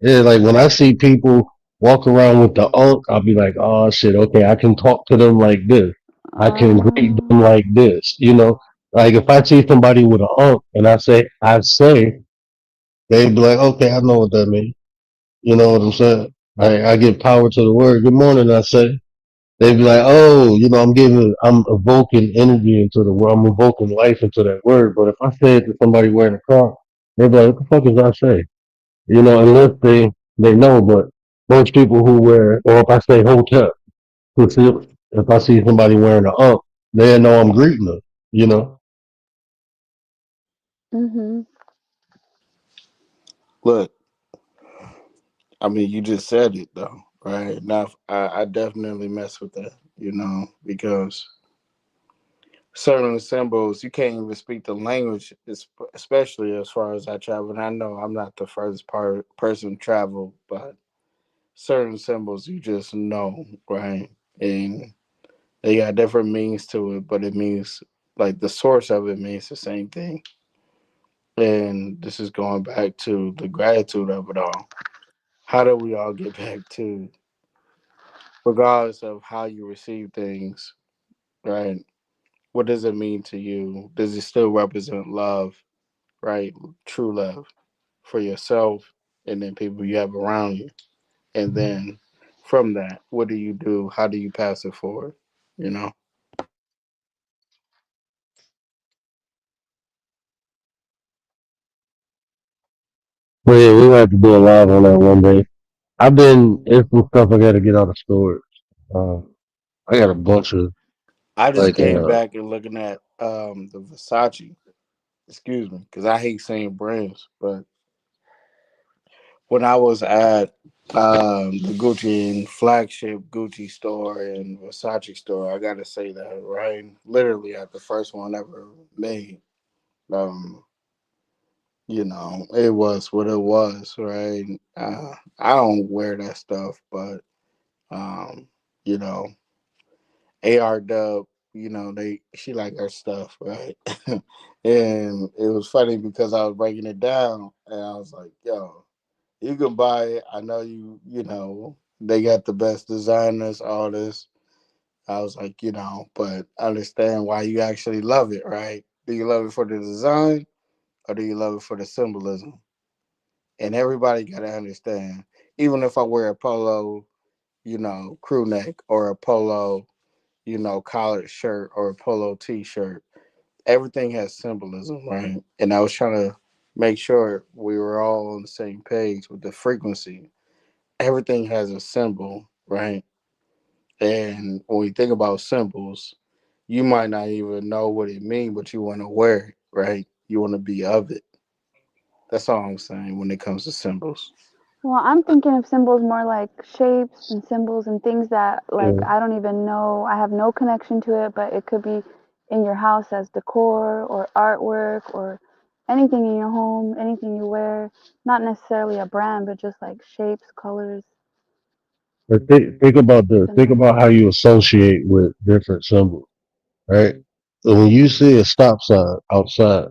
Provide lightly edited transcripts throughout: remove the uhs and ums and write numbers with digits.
Yeah, like when I see people walk around with the unk, I'll be like, oh shit, okay, I can talk to them like this. I can greet them Oh. like this. Like if I see somebody with an unk and I say, they'd be like, okay, I know what that means. You know what I'm saying? I give power to the word. Good morning, I say. They'd be like, oh, I'm evoking energy into the word. I'm evoking life into that word. But if I say it to somebody wearing a cross, they'd be like, what the fuck is I say? Unless they know. But most people who wear, or if I say hotel, if I see somebody wearing a ump, they know I'm greeting them. You know, Mhm. Look, I mean, you just said it though, right? Now, I definitely mess with that, because certain symbols you can't even speak the language, especially as far as I travel. And I know I'm not the first person to travel, but certain symbols you just know, right? And they got different means to it, but it means like the source of it means the same thing. And this is going back to the gratitude of it all. How do we all get back to, regardless of how you receive things, right? What does it mean to you? Does it still represent love, right? True love for yourself and then people you have around you. And then from that, what do you do? How do you pass it forward? You know? but yeah, we have to do a live on that one day. It's some stuff I got to get out of storage. Uh, I got a bunch of I just like, came back and looking at the Versace, excuse me, because I hate saying brands, but when I was at the Gucci and flagship Gucci store and Versace store, I gotta say that, right? Literally at the first one ever made. Um, it was what it was, right? I don't wear that stuff, but um, you know, AR Dub, she like her stuff, right? And it was funny because I was breaking it down and I was like, yo, you can buy it. I know they got the best designers, all this. I was like, but I understand why you actually love it, right? Do you love it for the design or do you love it for the symbolism? And everybody got to understand, even if I wear a polo, crew neck or a polo, collared shirt or a polo t shirt, everything has symbolism, right? And I was trying to make sure we were all on the same page with the frequency. Everything has a symbol, right? And when we think about symbols, you might not even know what it means, but you want to wear it, right? You want to be of it. That's all I'm saying when it comes to symbols. Well, I'm thinking of symbols more like shapes and symbols and things that like uh, I don't even know. I have no connection to it, but it could be in your house as decor or artwork or anything in your home, anything you wear. Not necessarily a brand, but just like shapes, colors, but think about this. Think symbols. about how you associate with different symbols, right? So when you see a stop sign outside,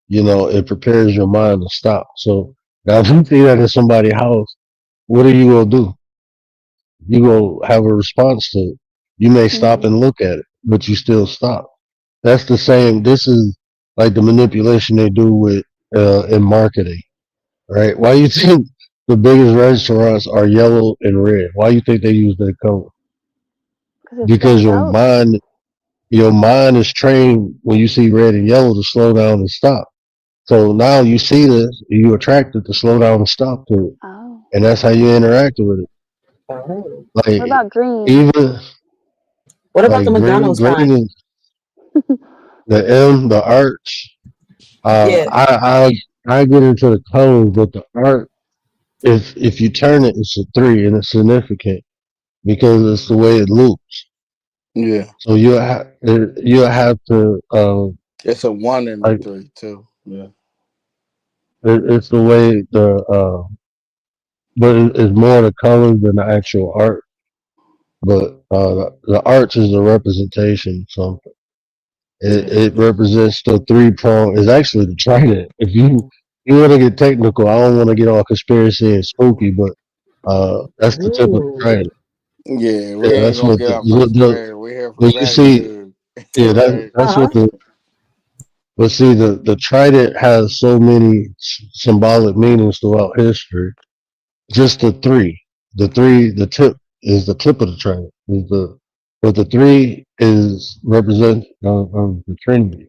it prepares your mind to stop. So now if you see that in somebody's house, what are you gonna do? You gonna have a response to it. You may stop Mhm. and look at it, but you still stop. That's the same. This is like the manipulation they do with in marketing, right? Why you think the biggest restaurants are yellow and red? Why you think they use that color? Because it Because stands out. your mind is trained when you see red and yellow to slow down and stop. So now you see this, you attracted to slow down and stop to it, Oh. and that's how you interact with it. Oh. What Like about green? even What about the like green, McDonald's green sign? is the M, the arch. Yeah. I get into the colors, but the art, if you turn it, it's a three, and it's significant because it's the way it loops. Yeah. So you have to It's a one and a like three, too. Yeah. it's the way but it's more the colors than the actual art. But the arch is a representation. So Yeah. it represents the three prong. It's actually the trident. If you you want to get technical. I don't want to get all conspiracy and spooky, but that's the tip of the Ooh. trident. Yeah, we Yeah, ain't that's gonna what get off on square. We're here for when you see. gratitude, Yeah, right? that's what Uh-huh. but see, the trident has so many symbolic meanings throughout history. Just the tip is the tip of the trident. But the three is represent of the Trinity.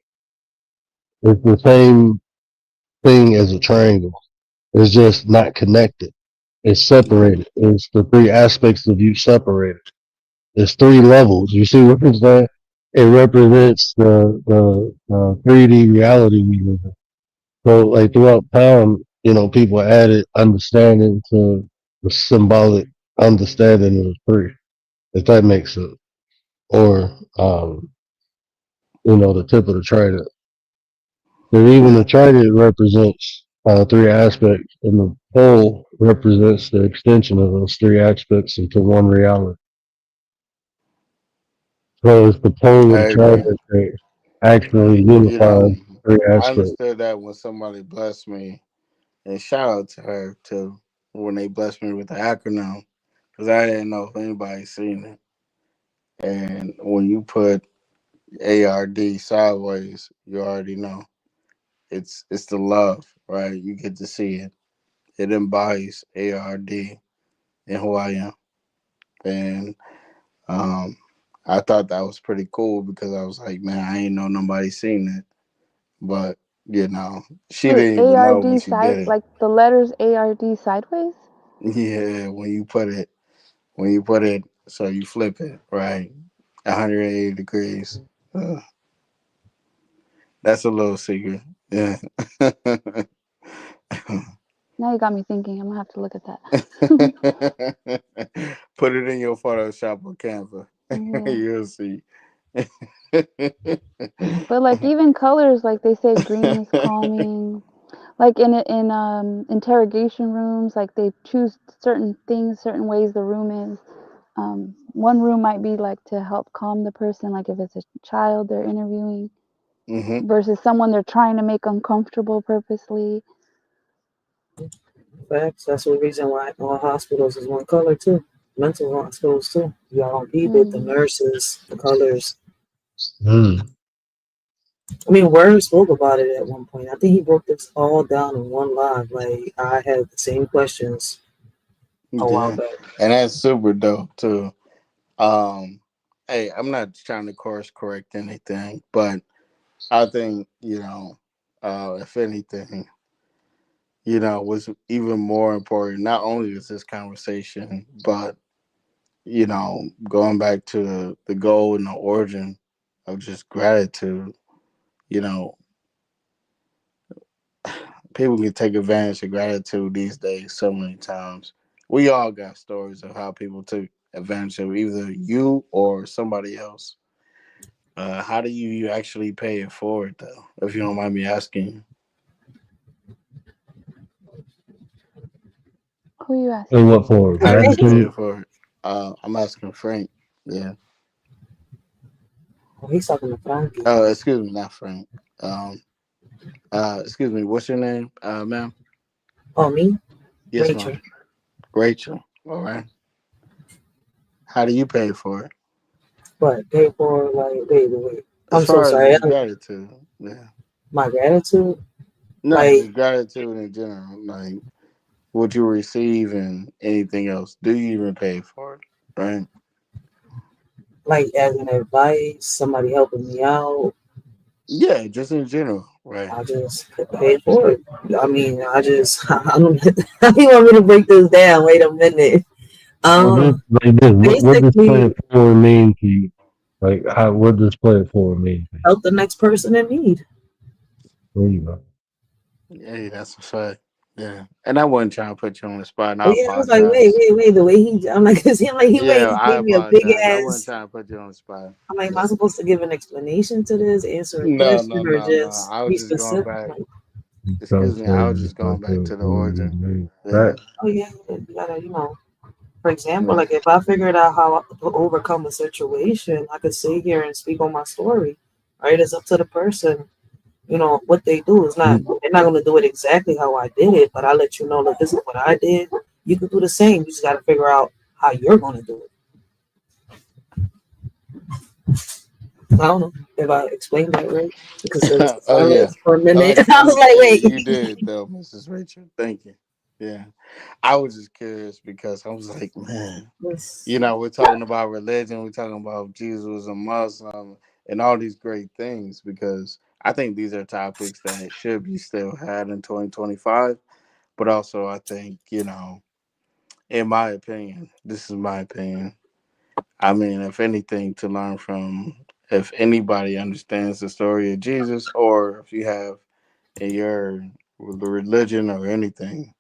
It's the same thing as a triangle. It's just not connected. It's Mhm. separated. It's the three aspects of you separated. There's three levels. You see what I'm saying? It represents the 3D reality we live in. So like throughout time, people added understanding to the symbolic understanding of the three, if that makes sense. Or the tip of the trident. And even the Yeah. trident represents three aspects, and the pole represents the extension of those three aspects into one reality. So it's the pole of the I agree. trident that actually You know, unifies three I aspects. understood that when somebody blessed me, and shout out to her too, when they blessed me with the acronym, because I didn't know if anybody seen it. And when you put ARD sideways, you already know it's the love, right? You get to see it. It embodies ARD and who I am, and um, I thought that was pretty cool because I was like, man, I ain't know nobody seen it, but you know, she Wait, didn't even know when ARD she side, did it. like the letters ARD sideways? Yeah, when you put it, so you flip it right, 180 degrees. Uh, that's a little secret. Yeah. Now you got me thinking. I'm gonna have to look at that. Put it in your Photoshop or Canva. Yeah. You'll see. But like even colors, like they say green is calming. Like in interrogation rooms, like they choose certain things, certain ways the room is. One room might be like to help calm the person, like if it's a child they're interviewing, hmm versus someone they're trying to make uncomfortable purposely. Facts. That's the reason why all hospitals is one color too. Mental hospitals too. Y'all don't keep it. The Mm. nurses, the colors. Mm. I mean, Word spoke about it at one point. I think he broke this all down in one live. Like I had the same questions a while Yeah, back. and that's super dope too. Um, hey, I'm not trying to course correct anything, but I think if anything, what's even more important. Not only is this conversation, but going back to the goal and the origin of just gratitude. You know, people can take advantage of gratitude these days so many times. We all got stories of how people took advantage of either you or somebody else. How do you actually pay it forward, though? If you don't mind me asking, Who are you And asking? what for? how do you pay it Gratitude? forward? I'm asking Frank. Yeah. Oh, he's talking to Frankie. Oh, excuse me, not Frank. Um, excuse me. What's your name, ma'am? Oh, me? Yes, Rachel. ma'am. Rachel. All right. How do you pay for it? But pay for like wait. As I'm so far as sorry. just gratitude, yeah. My gratitude, No, like just gratitude in general, like what you receive and anything else. Do you even pay for it? Right? as an advice, somebody helping me out, Yeah, just in general, right? I just pay for it. I mean, I don't. How do you want me to break this down? Wait a minute. Well, just Um, like this, what does play basically, it forward mean to you? Like, what does play it forward mean to you? help the next person in need. There you go. Yeah, that's a fact. Yeah, and I wasn't trying to put you on the spot, and Oh I yeah, I was like, wait, apologize. wait, wait. The way I'm like, it seemed like he Yeah, waiting. He I gave me a big apologize. I wasn't ass. trying to put you on the spot. I'm like, am I Yeah. supposed to give an explanation to this, answer a No, no, question, or no, no. just I was be just going specific? back. Like, Excuse Don't me. say I was you just going don't back play to it the forward origin. mean. Yeah. Right? oh yeah, you gotta, for example, Yeah. like if I figured out how to overcome a situation, I could sit here and speak on my story. Right? It's up to the person You know, what they do is not, they're not going to do it exactly how I did it, but I let you know, look, this is what I did. You can do the same. You just got to figure out how you're going to do it. I don't know if I explained that right, because there was Oh yeah. silence for a Oh, minute. I was like, you wait. did though, Mrs. Rachel. Thank you. Yeah. I was just curious because I was like, man, Yes. you know, we're talking about religion, we're talking about Jesus was a Muslim and all these great things because I think these are topics that should be still had in 2025. But also, I think, you know, in my opinion, this is my opinion. I mean, if anything, to learn from, if anybody understands the story of Jesus, or if you have in your religion or anything,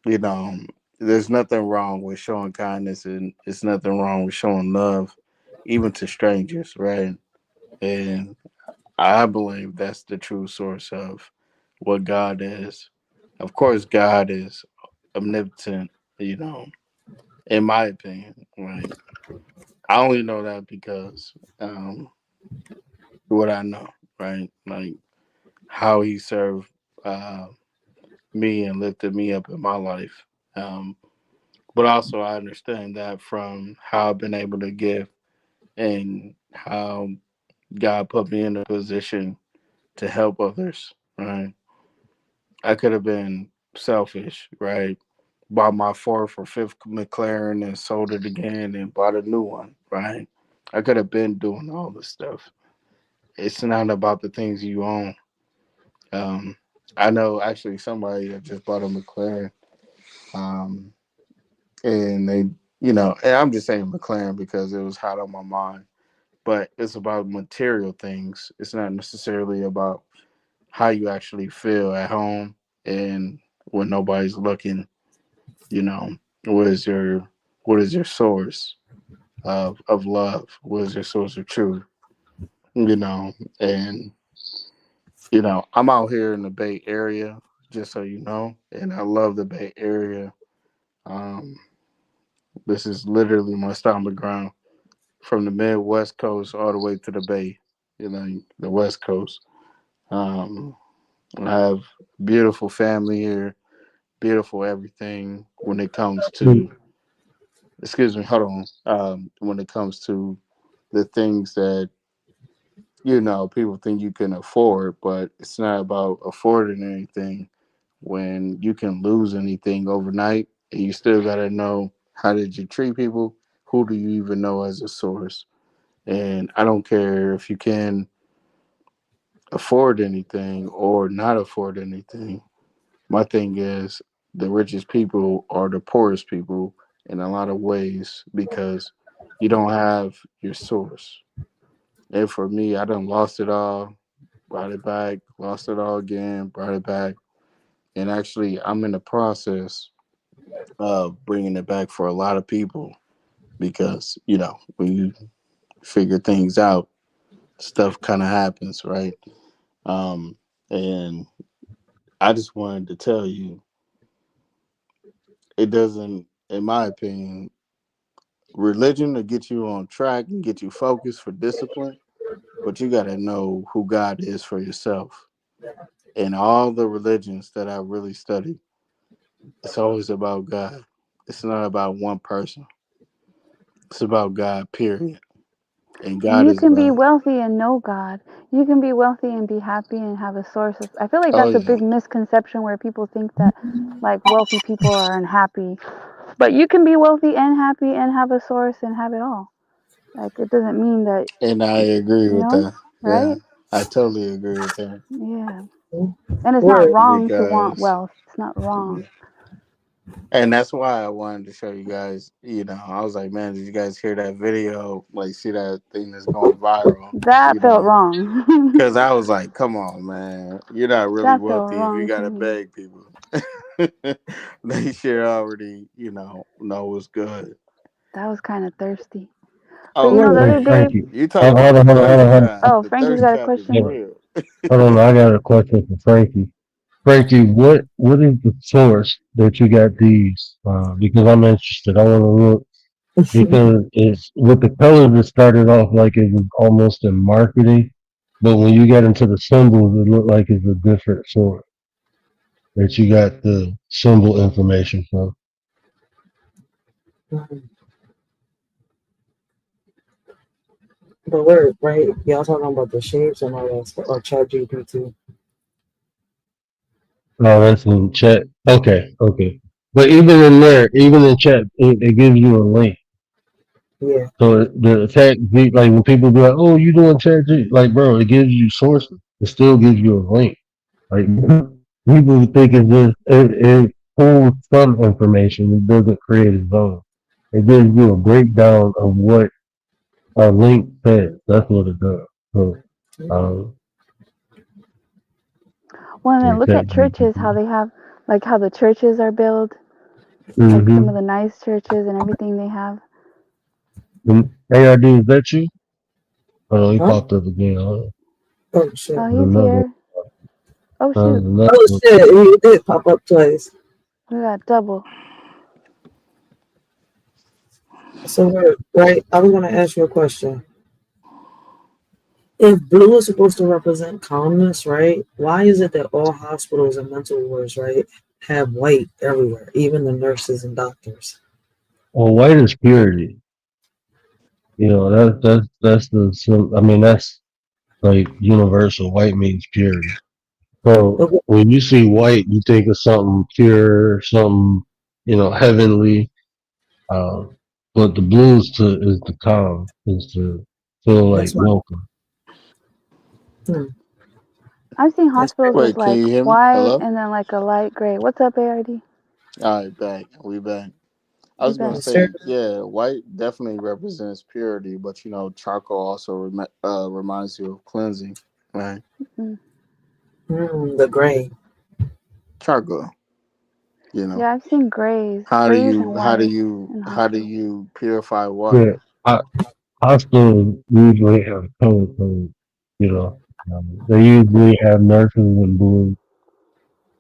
you know, there's nothing wrong with showing kindness and it's nothing wrong with showing love, even to strangers, right? And I believe that's the true source of what God is. Of course, God is omnipotent, you know, in my opinion, right? I only know that because what I know, right? Like how he served uh, me and lifted me up in my life. Um, but also, I understand that from how I've been able to give and how God put me in a position to help others, right? I could have been selfish, right? Bought my fourth or fifth McLaren and sold it again and bought a new one, right? I could have been doing all this stuff. It's not about the things you own. Um, I know actually somebody that just bought a McLaren, um, and they, you know, and I'm just saying McLaren because it was hot on my mind. But it's about material things. It's not necessarily about how you actually feel at home and when nobody's looking. You know, what is your what is your source of love? What is your source of truth? You know, and you know, I'm out here in the Bay Area, just so you know, and I love the Bay Area. Um, this is literally my stomping ground from the Midwest coast all the way to the Bay, you know, the West Coast. Um, I have beautiful family here, beautiful everything when it comes to, excuse me, hold on. When it comes to the things that, you know, people think you can afford, but it's not about affording anything when you can lose anything overnight and you still got to know how did you treat people? Who do you even know as a source? And I don't care if you can afford anything or not afford anything. My thing is the richest people are the poorest people in a lot of ways because you don't have your source. And for me, I done lost it all, brought it back, lost it all again, brought it back. And actually, I'm in the process of bringing it back for a lot of people because, you know, when you figure things out, stuff kind of happens, right? Um, and I just wanted to tell you, it doesn't, in my opinion, religion to get you on track and get you focused for discipline, but you got to know who God is for yourself. And all the religions that I really studied, it's always about God. It's not about one person. It's about God, period. And God You is can be love. wealthy and know God. You can be wealthy and be happy and have a source of. I feel like Oh that's a yeah. big misconception where people think that like wealthy people are unhappy. But you can be wealthy and happy and have a source and have it all. Like it doesn't mean that, And I agree you with know, that. Yeah. right? I totally agree with that. Yeah. And it's not Or wrong to want Because wealth. It's not wrong. and that's why I wanted to show you guys, you know, I was like, man, did you guys hear that video? Like see that thing that's going viral, That you felt know? wrong. Because I was like, come on, man. You're not really That felt wealthy if you wrong got to to me. beg people. They should already, you know what's good. That was kind of thirsty. But Oh, you know the right. other Hey, day, Frankie. you talking Hold about on, the hold on, hold on, thirst hold on. trap. oh, The Frankie's thirst got a trap is Yeah, question. real. hold on, I got a question for Frankie. Frankie, what is the source that you got these? Because I'm interested. I want to look because it's with the colors. It started off like it was almost in marketing, But when you get into the symbols, it look like it's a different sort that you got the symbol information from. But we're right. Y'all talking about the shapes and all that stuff, or Chat GPT. Oh, that's in chat. Okay. But even in there, even in chat, it gives you a link. Yeah. So the chat, like when people be like, "Oh, you doing chat G?" Like, bro, it gives you sources. It still gives you a link. Like people think it's just it pulls some information. It doesn't create its own. It gives you a breakdown of what a link says. That's what it does. So, um, Well, and then look chat at churches, how they have, like how the churches are built, like some of mm-hmm. the nice churches and everything they have. ARD, is that you? Oh, he Huh? popped up again. Oh shit. Oh, he's Another, here. Oh shoot, another Oh one. shit. It did pop up twice. we got double. So we're right. I was gonna ask you a question. If blue is supposed to represent calmness, right? Why is it that all hospitals and mental wards, right, have white everywhere, even the nurses and doctors? Well, white is purity. You know, that's I mean, that's like universal. White means purity. So But when you see white, you think of something pure, something, heavenly. Um, but the blues is the calm, is to feel like that's why. welcome. Hmm, I've seen that's hospitals with Wait, can like you hear me? white Hello? and then like a light gray. What's up, ARD? All right, back. We back. I We was gonna back. Mr. say, yeah, white definitely represents purity, but charcoal also reminds you of cleansing, right? Mm. The gray. Charcoal. You know, Yeah, I've seen grays. how do They're using you how do white you in how do hospitals. you purify Yeah, water? hospitals usually have color codes. You know, they usually have nurses in blue.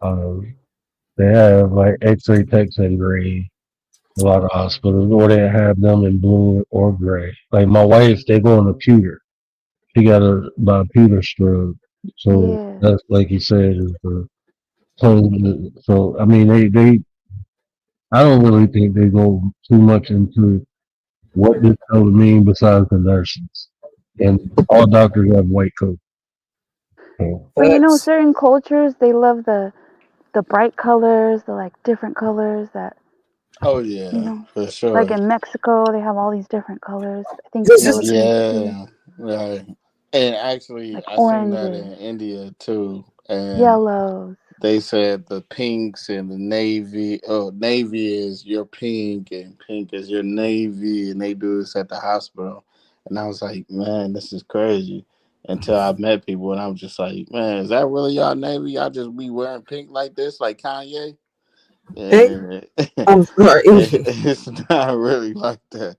Um, they have like X-ray techs in gray. A lot of hospitals, or they have them in blue or gray. Like my wife, they go on a pewter. She got a by pewter scrub. So Yeah. that's like you said is the so I mean they I don't really think they go too much into what this color mean besides the nurses. And all doctors have white coats. So, But you know, Facts. certain cultures they love the bright colors, the like different colors that Oh you yeah, know. for Like sure. in Mexico, they have all these different colors. I think This is Philippines too, Yeah, right. And actually, like I seen that oranges, in India too, and yellows. they said the pinks and the navy. Oh, navy is your pink, and pink is your navy, and they do this at the hospital. And I was like, man, this is crazy. Until I met people, and I was just like, man, is that really y'all navy? Y'all just be wearing pink like this, like Kanye? hey. And I'm sorry. it's not really like that,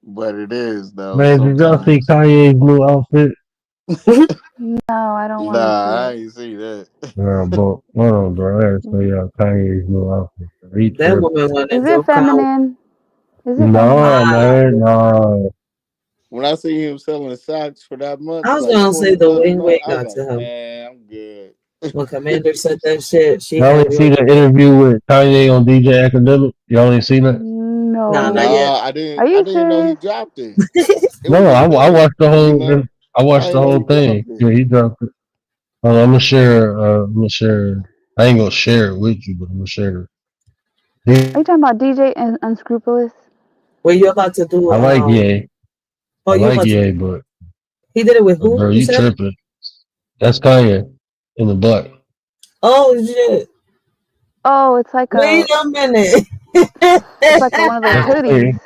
but it is though man, did y'all see sometimes. Kanye's new outfit? No, I don't want to see Nah, I it. ain't see that. But hold on, bro. I gotta tell y'all Kanye's new outfit. He That tripping. woman went Is into it a cow. feminine? Is it feminine? No, Ah, man, no. When I see him selling socks for that I much, was like gonna say the $20 a wing month, wing I was got like, to him. man, I'm good. When Commander said that shit, she Y'all had ain't me see like, the interview with Kanye on DJ Academic? Y'all ain't seen that? nah, not No. yet. Nah, Are I you didn't know he serious? dropped it. It No, was I, just I there, watched the whole. I I watched the didn't know whole he thing. dropped it. Yeah, he dropped it. I'm gonna share. I'm gonna share. I ain't gonna share it with you, but I'm gonna share Are you it. talking about DJ and Unscrupulous? Wait, you about to do I like Ye. oh, I you like about to Ye, but he did it with who, bro, you you said? tripping? That's Kanye in the black. Oh shit. Oh, it's like Wait a a minute. one of those That's hoodies. crazy.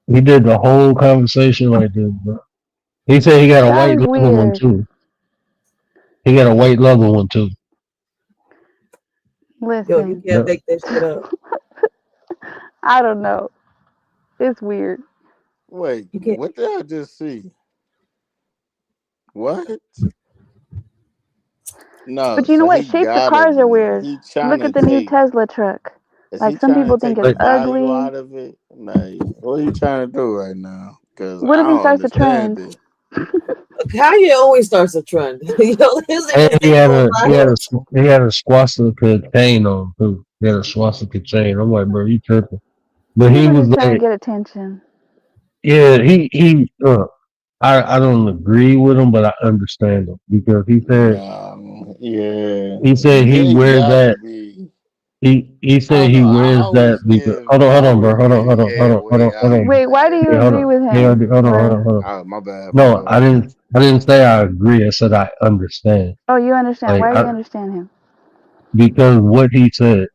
He did the whole conversation like this, bro. He said he got a That white is leather one weird. too. He got a white leather one too. Yo, you Listen, can't Yeah. make that shit up. I don't know. It's weird. Wait, You can't what did I just see? What? No, But you know so what? he Shapes of gotta cars are be. weird. He trying Look to at the new take. Tesla truck. Is he Like some trying people to think take it's the Like, value ugly. out of it? Like, what are you trying to do right now? Because What I if he don't starts a understand trend? it. Kanye always starts a trend. You know, his And niggas they go viral. he had a swastika chain on too. He had a swastika chain. I'm like, bro, you tripping? But He he was was just trying to like, get attention. yeah, I don't agree with him, but I understand him because Yeah, he said he it wears got to that. be. He I said don't he know. wears that because I hold on, always bro, hold on, give hold on, hold on, hold on, headway hold out on, of Wait, why do you yeah, hold that. agree on, with yeah, him? hold on, hold Right. on, hold on. Oh, my bad, my No, bad. I didn't say I agree. I said I understand. Oh, you understand. Like, Why do you understand him? because what he said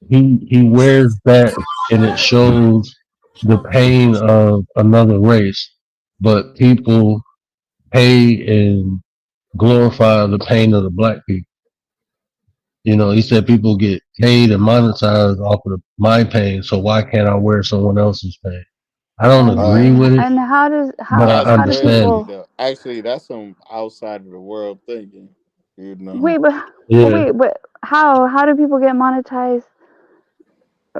he wears that and it shows the pain of another race, but people pay and glorify the pain of the black people. You know, he said people get paid and monetized off of my pain, so why can't I wear someone else's pain? I don't agree Uh, with it, How does but I that's how do crazy understand. people though. Actually, that's some outside of the world thinking. You know. wait? But Yeah, wait, but how do people get monetized?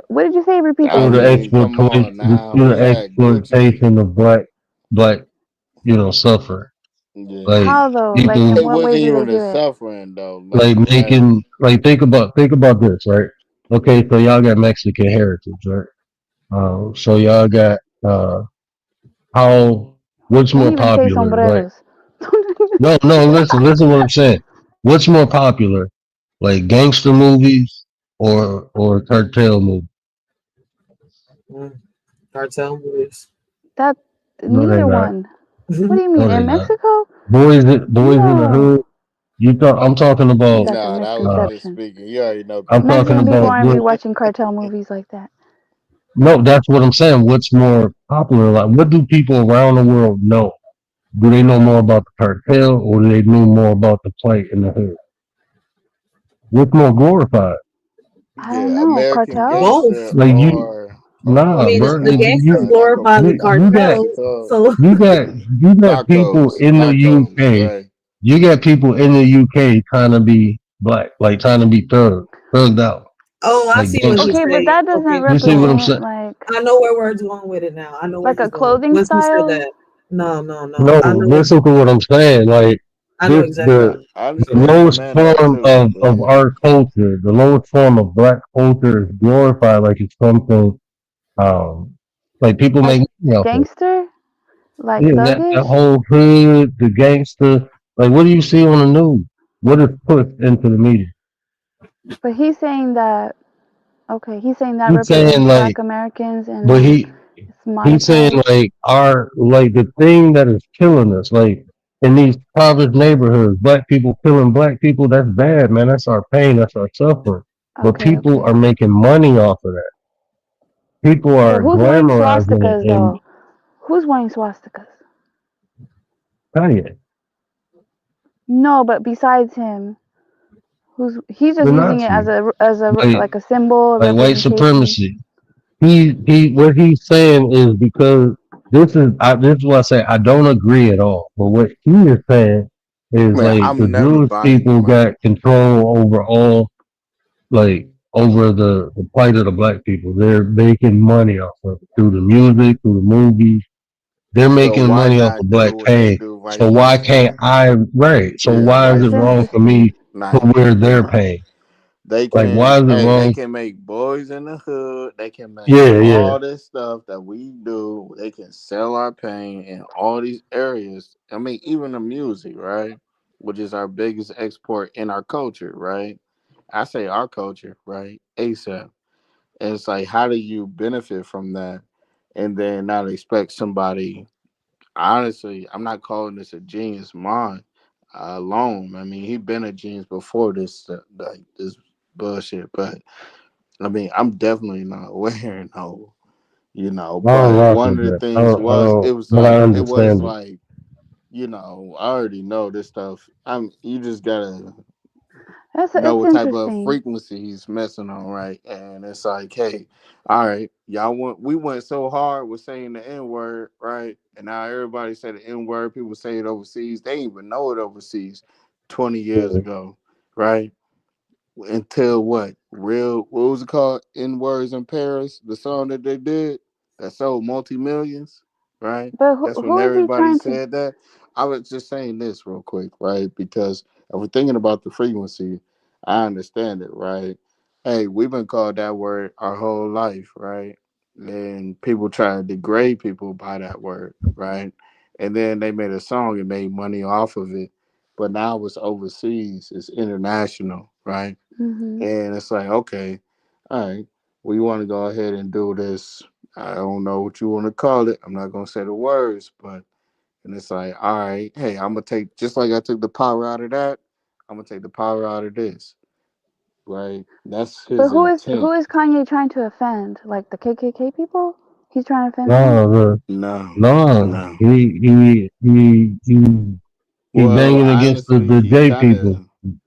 What did you say? Repeat I that through the again. mean, come on exploitation, now. through We the had Gucci. exploitation of black, suffer. Yeah. Like How though? Like people in It what wasn't way do they even do the it? suffering though. like Like that. think about this, right? Okay, so y'all got Mexican heritage, right? So y'all got how what's Don't more even say popular, right? sombreros. Listen what I'm saying. What's more popular, like gangster movies or cartel movies? Mm, cartel movies. That No, they neither not. one. What do you mean No, they in not. Mexico? Boys in the No, hood. I'm talking about. that's a Nah, that was just misconception. speaking. You already know I'm talking Mexican cartel. people about aren't be what. watching cartel movies like that. No, that's what I'm saying. What's more popular? Like, what do people around the world know? Do they know more about the cartel or do they know more about the plight in the hood? What's more glorified? I don't Yeah, know. American Cartel? Gangster Both. Like you, or I nah, mean, okay, bro. the gangsters glorify the You got cartels. So you got you got people Narcos, in the Narcos, UK. right? You got people in the UK trying to be black, like trying to be thugged out, oh, I like see what gangster. he's Okay, but saying. that doesn't Okay, You see what I'm represent saying? like I know where words going with it now. I know where a he's going. clothing Once he said style. that, no, no, no. No, I know, listen to what I'm saying. Like I know this, exactly. I the understand where lowest man at form too, of but our culture, the lowest form of black culture is glorified like it's something, um, like people Like make money off of. gangster? Like Yeah, that thuggish? whole hood, the gangster. Like, what do you see on the news? What is pushed into the media? But he's saying that okay, he's saying that He's saying represents like, black Americans and but it's he's saying monetized. like like the thing that is killing us, like in these impoverished neighborhoods, black people killing black people. That's bad, man. That's our pain. That's our suffering. But Okay, people okay. are making money off of that. People But are who's wearing glamorizing it, swastikas and though? Who's wearing swastikas? Kanye, No, but besides him, who's he's just the using it Nazis, as a like like a symbol, a white representation. supremacy. He what he's saying is because this is what I say I don't agree at all. But what he is saying is man, like the I'm never Jewish buying people him out. got control over all like over the plight of the black people. They're making money off of it through the music, through the movies. They're So making why money off of not do black what they pain. do, vice So why versa? can't I right? So Yeah, why is vice it That's wrong for versa. interesting. me to Like, wear you their know. pain? They Like can, why is it hey, they wrong? can make boys in the hood. They can make Yeah, yeah. all this stuff that we do. They can sell our pain in all these areas. I mean, even the music, right? Which is our biggest export in our culture, right? I say our culture, right? ASAP. And it's like, how do you benefit from that and then not expect somebody? Honestly, I'm not calling this a genius mind alone. I mean, he been a genius before this, like this bullshit. But I mean, I'm definitely not wearing no, you know. I don't But rock one with of the that. things was, it was But I like, it was understand it. like, you know, I already know this stuff. You just gotta know It's what type of interesting. frequency he's messing on, right? And it's like, hey, all right, we went so hard with saying the N word, right? And now everybody say the N word. People say it overseas. They didn't even know it overseas 20 years Yeah. ago, right? Until what? What was it called? N words in Paris, the song that they did that sold multi millions. right? But That's when who is he everybody trying to? said that. I was just saying this real quick, right? Because if we're thinking about the frequency, I understand it, right? Hey, we've been called that word our whole life, right? And people try to degrade people by that word, right? And then they made a song and made money off of it. But now it's overseas, it's international, right? Hmm. And it's like, okay, all right, we want to go ahead and do this. I don't know what you want to call it. I'm not gonna say the words, but and it's like, all right, hey, I'm gonna take just like I took the power out of that, I'm gonna take the power out of this, right? That's But his who intent. is Kanye trying to offend? Like the KKK people? He's trying to offend them? No, No, no, no. he Well, banging against honestly, the J people.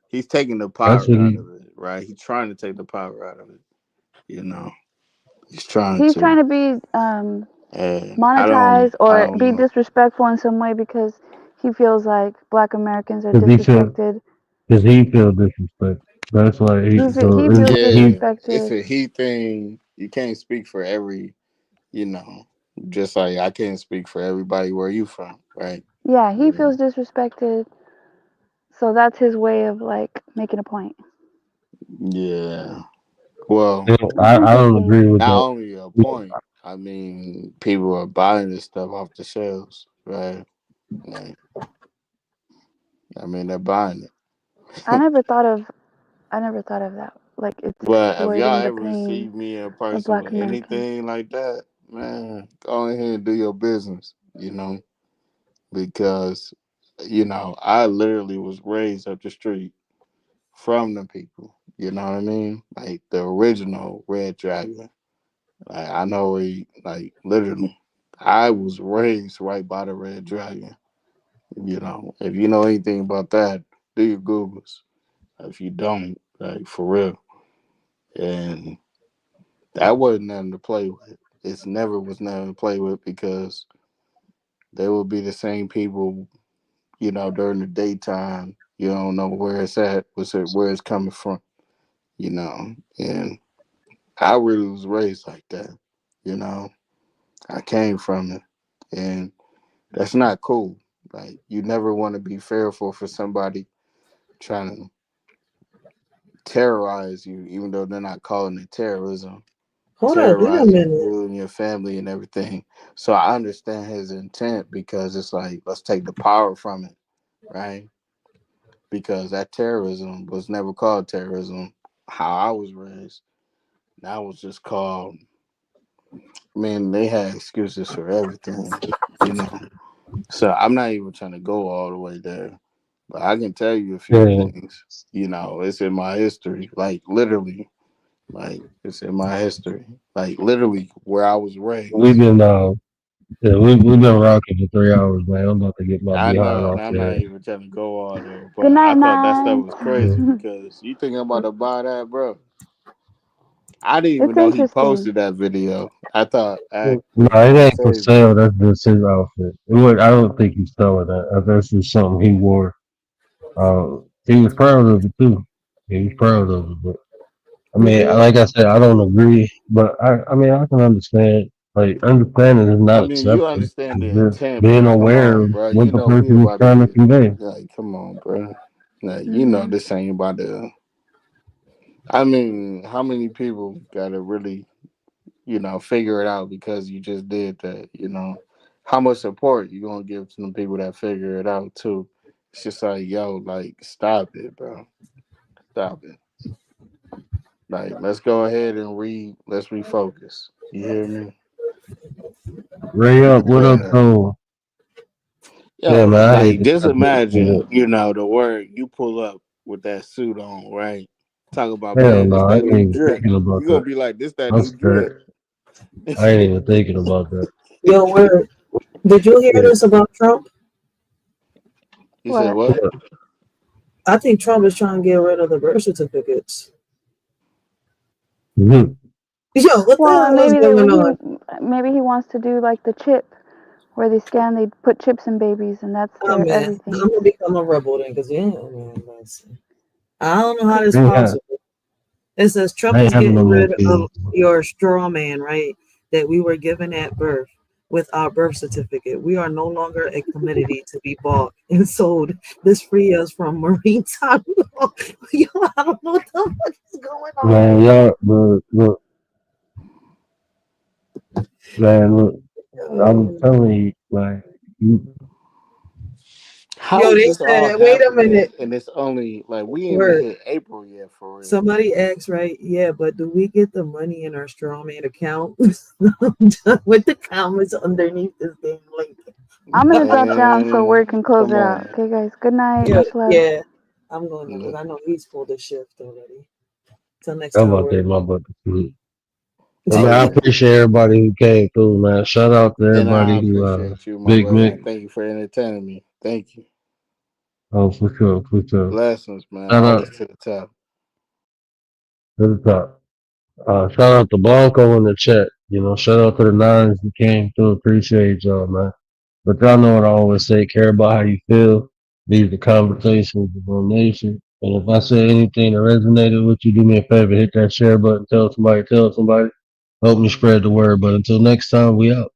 he's taking the That's power what out he. of it, right? He's trying to take the power out of it. You know, he's trying He's to. trying to be And monetized I or don't be know. disrespectful in some way because he feels like Black Americans are Cause he feel, disrespected. cause he feel disrespect. That's why He feels Yeah, it's disrespected. a he thing. You can't speak for every, you know, just like I can't speak for everybody where you from, right? Yeah, he Yeah. feels disrespected. So that's his way of like making a point. Yeah. Well, It's I don't interesting. agree with not that. only a point. I mean, people are buying this stuff off the shelves, right? Like, I mean, they're buying I it. never thought of I never thought of that. Like it's But if y'all exploiting the ever pain see me in of person Black with Americans. anything like that, man, go ahead and do your business, because I literally was raised up the street from the people. You know what I mean? Like the original Red Dragon. Like I know like literally, I was raised right by the Red Dragon. If you know anything about that, do your googles. If you don't, like for real, and that wasn't nothing to play with. It's never was nothing to play with because they will be the same people. During the daytime, you don't know where it's at, where it's coming from. And I really was raised like that. You know, I came from it, and that's not cool. Like you never want to be fearful for somebody trying to terrorize you, even though they're not calling it terrorism, Hold up, wait a terrorizing minute. you and your family and everything. So I understand his intent because it's like let's take the power from it, right? Because that terrorism was never called terrorism. How I was raised, that was just called. I mean, they had excuses for everything, you know. So I'm not even trying to go all the way there, but I can tell you a few Yeah, things. It's in my history, like literally, like it's in my history, like literally where I was we've raised. been yeah, we've been rocking for 3 hours, man. I'm about to get my I behind know, off and I'm not there. even trying to go all there, Good but I night, thought that stuff night. was Yeah. crazy because you think I'm about to buy that, bro? I didn't even It's know he interesting. posted that video. I thought No, actually it I ain't for saved it. sale. That's just his outfit. I don't think he's selling that. That's just something he wore. He was proud of it too. He was proud of it. But I mean, Yeah, like I said, I don't agree. But I mean, I can understand. Like understanding is I not mean, you accepting. understand the It's just intent, being but come aware on, of bro. what You the know we person is about to trying to get convey. like, come on, bro. Like, Hmm. this ain't about to. I mean, how many people got to really, figure it out because you just did that? How much support you gonna give to the people that figure it out too? It's just like, yo, like, stop it, bro. Stop it. Like, let's go ahead and let's refocus. You hear me? Ray up, what up, Because, though? Yeah, yo, man, I hate like, to just cut this imagine, shit. the word you pull up with that suit on, right? Talk about, Hell man, no, this I that ain't new even drip. thinking about You gonna that. be like, this that I'm new drip. scared. I ain't even thinking about that. yo, where did you hear Yeah. this about Trump? You said What? what? I think Trump is trying to get rid of the birth certificates. Mhm. Yo, what the Well, hell is going on? maybe he wants to do like the chip where they put chips in babies and that's Oh their man, I'm everything. gonna become a rebel then, because yeah, man, I don't know how this is Yeah, possible. It says Trump I ain't is having no getting more rid of kids. your straw man, right? That we were given at birth. with our birth certificate. We are no longer a commodity to be bought and sold. This free us from marine time law. Yo, I don't know what the fuck is going on. Man, y'all, look, man, look. I'm telling you, like, How Yo, is they this all said, wait a happening? minute. And it's only like we ain't even Word. hit April yet for real. Somebody asked, right? Yeah, but do we get the money in our strawman account? I'm done with the comments underneath this damn link. I'm gonna drop down so Man, work can close come it on, out. man. Okay, guys. Good night. Yeah, Much love. yeah. I'm going to because Yeah. I know he's pulled a shift already. Till next I'm time, about to work. take my butt to sleep. But Oh man, I yeah. appreciate everybody who came through, man. Shout out to And I everybody who, appreciate you, my Big brother. Mick. Thank you for entertaining me. Thank you. Oh, for sure, for sure. Blessings, man. Shout out Always to the top. to the top. Shout out to Blanco in the chat. You know, shout out to the nines who came through. Appreciate y'all, man. But y'all know what I always say, care about how you feel. These are conversations with the nation. And if I say anything that resonated with you, do me a favor, hit that share button, tell somebody, help me spread the word. But until next time, we out.